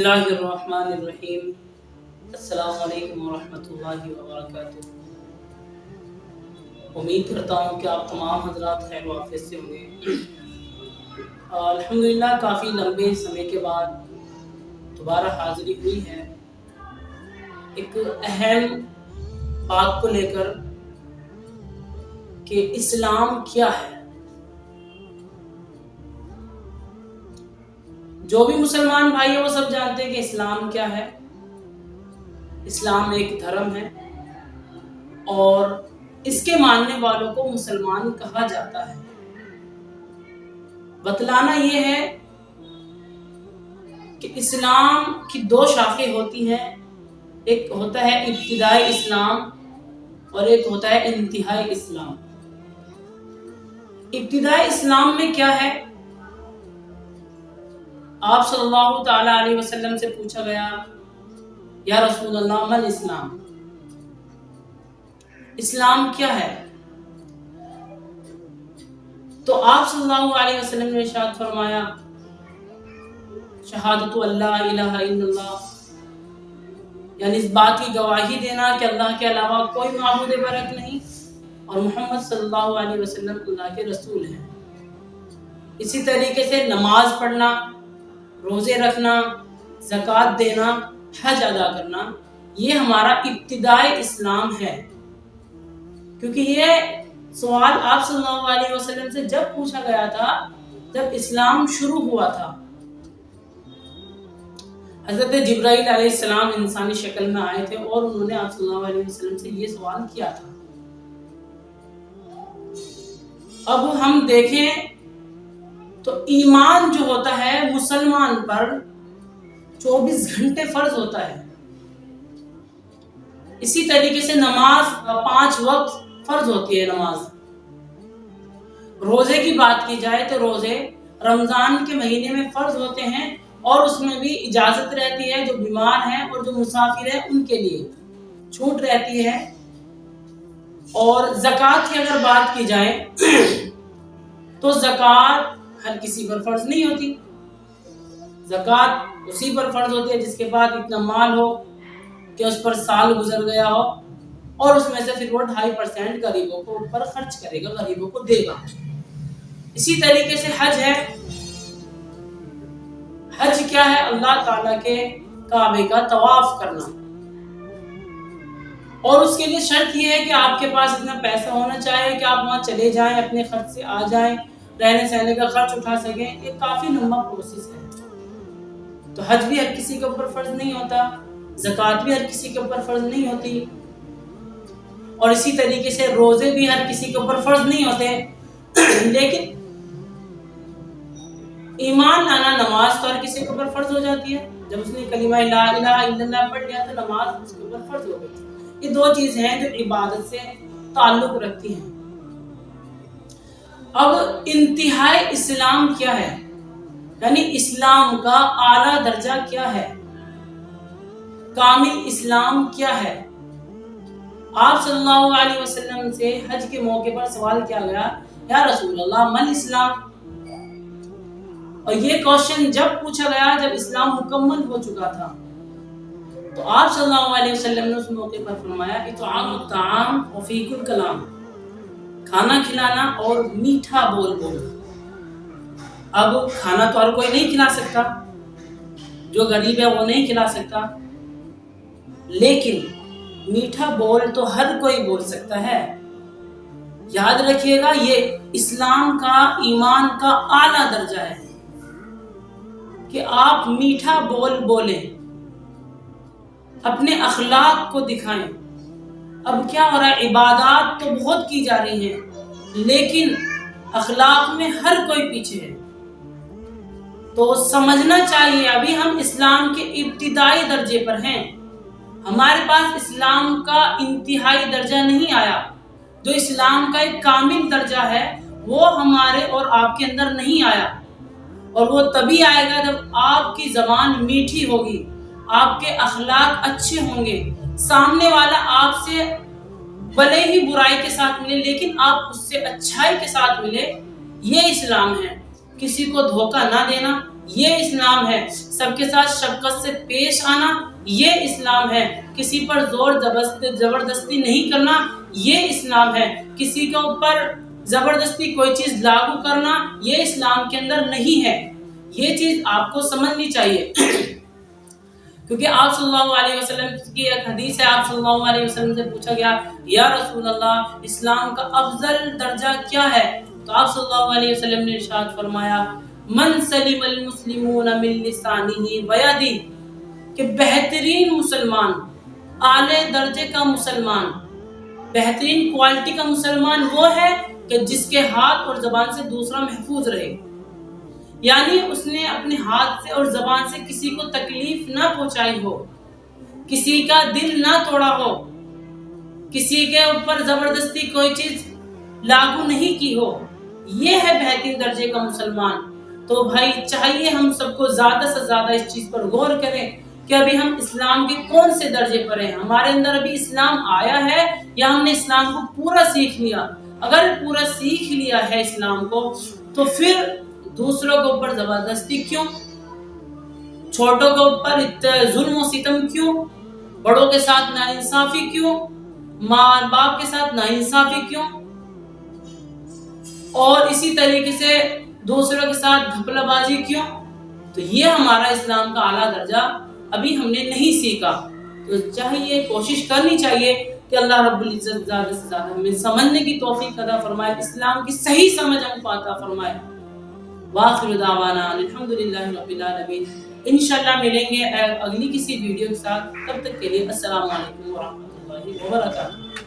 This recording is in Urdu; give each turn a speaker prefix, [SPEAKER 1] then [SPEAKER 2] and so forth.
[SPEAKER 1] اللہ الرحمن الرحیم۔ السلام علیکم ورحمۃ اللہ وبرکاتہ۔ امید کرتا ہوں کہ آپ تمام حضرات خیر و عافیت سے ہوں گے۔ الحمدللہ کافی لمبے سمے کے بعد دوبارہ حاضری ہوئی ہے ایک اہم بات کو لے کر کہ اسلام کیا ہے۔ جو بھی مسلمان بھائی ہیں وہ سب جانتے ہیں کہ اسلام کیا ہے۔ اسلام ایک دھرم ہے اور اس کے ماننے والوں کو مسلمان کہا جاتا ہے۔ بتلانا یہ ہے کہ اسلام کی دو شاخیں ہوتی ہیں، ایک ہوتا ہے ابتدائی اسلام اور ایک ہوتا ہے انتہائی اسلام۔ ابتدائی اسلام میں کیا ہے؟ آپ صلی اللہ تعالی علیہ وسلم سے پوچھا گیا، یا رسول اللہ من اسلام، اسلام کیا ہے؟ تو آپ صلی اللہ علیہ وسلم نے ارشاد فرمایا، شہادت اللہ الہ الا اللہ، یعنی اس بات کی گواہی دینا کہ اللہ کے علاوہ کوئی معبود برحق نہیں اور محمد صلی اللہ علیہ وسلم اللہ کے رسول ہیں۔ اسی طریقے سے نماز پڑھنا، روزے رکھنا، زکوٰۃ دینا، حج ادا کرنا، یہ ہمارا ابتدائی اسلام ہے۔ کیونکہ یہ سوال آپ صلی اللہ علیہ وسلم سے جب پوچھا گیا تھا جب اسلام شروع ہوا تھا۔ حضرت جبرائیل علیہ السلام انسانی شکل میں آئے تھے اور انہوں نے آپ صلی اللہ علیہ وسلم سے یہ سوال کیا تھا۔ اب ہم دیکھیں تو ایمان جو ہوتا ہے مسلمان پر 24 گھنٹے فرض ہوتا ہے۔ اسی طریقے سے نماز 5 وقت فرض ہوتی ہے نماز۔ روزے کی بات کی جائے تو روزے رمضان کے مہینے میں فرض ہوتے ہیں اور اس میں بھی اجازت رہتی ہے، جو بیمار ہیں اور جو مسافر ہیں ان کے لیے چھوٹ رہتی ہے۔ اور زکوٰۃ کی اگر بات کی جائے تو زکوٰۃ ہر کسی پر فرض نہیں ہوتی۔ زکوٰۃ اسی پر فرض ہوتی ہے جس کے بعد اتنا مال ہو کہ اس پر سال گزر گیا ہو اور اس میں سے پھر وہ 2.5% غریبوں کو اوپر خرچ کرے گا، غریبوں کو دے گا۔ اسی طریقے سے حج ہے۔ حج کیا ہے؟ اللہ تعالیٰ کے کعبے کا طواف کرنا، اور اس کے لیے شرط یہ ہے کہ آپ کے پاس اتنا پیسہ ہونا چاہیے کہ آپ وہاں چلے جائیں، اپنے خرچ سے آ جائیں، رہنے سہنے کا خرچ اٹھا سکیں۔ یہ کافی لمبا پروسیس ہے۔ تو حج بھی ہر کسی کے اوپر فرض نہیں ہوتا، زکوٰۃ بھی ہر کسی کے اوپر فرض نہیں ہوتی، اور اسی طریقے سے روزے بھی ہر کسی کے اوپر فرض نہیں ہوتے۔ لیکن ایمان لانا، نماز تو ہر کسی کے اوپر فرض ہو جاتی ہے۔ جب اس نے کلمہ لا الہ الا اللہ پڑھ لیا تو نماز اس کے اوپر فرض ہو گئی۔ یہ دو چیزیں ہیں جو عبادت سے تعلق رکھتی ہیں۔ اب انتہائی اسلام کیا ہے؟ یعنی اسلام کا اعلیٰ درجہ کیا ہے؟ کامل اسلام کیا ہے؟ آپ صلی اللہ علیہ وسلم سے حج کے موقع پر سوال کیا گیا، یا رسول اللہ من اسلام، اور یہ کوشچن جب پوچھا گیا جب اسلام مکمل ہو چکا تھا، تو آپ صلی اللہ علیہ وسلم نے اس موقع پر فرمایا، اطعام الطعام وفیق الکلام، کھانا کھلانا اور میٹھا بول بولنا۔ اب کھانا تو ہر کوئی نہیں کھلا سکتا، جو غریب ہے وہ نہیں کھلا سکتا، لیکن میٹھا بول تو ہر کوئی بول سکتا ہے۔ یاد رکھیے گا، یہ اسلام کا، ایمان کا اعلیٰ درجہ ہے کہ آپ میٹھا بول بولیں، اپنے اخلاق کو دکھائیں۔ اب کیا ہو رہا ہے؟ عبادات تو بہت کی جا رہی ہیں لیکن اخلاق میں ہر کوئی پیچھے ہے۔ تو سمجھنا چاہیے ابھی ہم اسلام کے ابتدائی درجے پر ہیں، ہمارے پاس اسلام کا انتہائی درجہ نہیں آیا۔ جو اسلام کا ایک کامل درجہ ہے وہ ہمارے اور آپ کے اندر نہیں آیا، اور وہ تبھی آئے گا جب آپ کی زبان میٹھی ہوگی، آپ کے اخلاق اچھے ہوں گے، سامنے والا آپ سے بھلے ہی برائی کے ساتھ ملے لیکن آپ اس سے اچھائی کے ساتھ ملے۔ یہ اسلام ہے۔ کسی کو دھوکہ نہ دینا، یہ اسلام ہے. سب کے ساتھ شفقت سے پیش آنا یہ اسلام ہے. کسی پر زور زبردستی نہیں کرنا یہ اسلام ہے. کسی کے اوپر زبردستی کوئی چیز لاگو کرنا یہ اسلام کے اندر نہیں ہے. یہ چیز آپ کو سمجھنی چاہیے کیونکہ آپ صلی اللہ علیہ وسلم کی ایک حدیث ہے. آپ صلی اللہ علیہ وسلم سے پوچھا گیا یا رسول اللہ اسلام کا افضل درجہ کیا ہے؟ تو آپ صلی اللہ علیہ وسلم نے ارشاد فرمایا من سلم المسلمون من لسانہ ویدہ، کہ بہترین مسلمان، اعلی درجے کا مسلمان، بہترین کوالٹی کا مسلمان وہ ہے کہ جس کے ہاتھ اور زبان سے دوسرا محفوظ رہے. یعنی اس نے اپنے ہاتھ سے اور زبان سے کسی کو تکلیف نہ پہنچائی ہو، کسی کا دل نہ توڑا ہو، کسی کے اوپر زبردستی کوئی چیز لاگو نہیں کی ہو. یہ ہے بہترین درجے کا مسلمان. تو بھائی چاہیے ہم سب کو زیادہ سے زیادہ اس چیز پر غور کریں کہ ابھی ہم اسلام کے کون سے درجے پر ہیں. ہمارے اندر ابھی اسلام آیا ہے یا ہم نے اسلام کو پورا سیکھ لیا؟ اگر پورا سیکھ لیا ہے اسلام کو تو پھر دوسروں کے اوپر زبردستی کیوں؟ چھوٹوں کے اوپر ظلم و ستم کیوں؟ بڑوں کے ساتھ ناانصافی کیوں؟ ماں باپ کے ساتھ ناانصافی کیوں؟ اور اسی طریقے سے دوسروں کے ساتھ گھپلہ بازی کیوں؟ تو یہ ہمارا اسلام کا اعلیٰ درجہ ابھی ہم نے نہیں سیکھا. تو چاہیے کوشش کرنی چاہیے کہ اللہ رب العزت زیادہ سے زیادہ ہمیں سمجھنے کی توفیق عطا فرمائے، اسلام کی صحیح سمجھ ہم کو عطا فرمائے. وآخر دعوانا الحمدللہ رب العالمین. انشاءاللہ ملیں گے اگلی کسی ویڈیو کے ساتھ. تب تک کے لیے السلام علیکم ورحمۃ اللہ وبرکاتہ.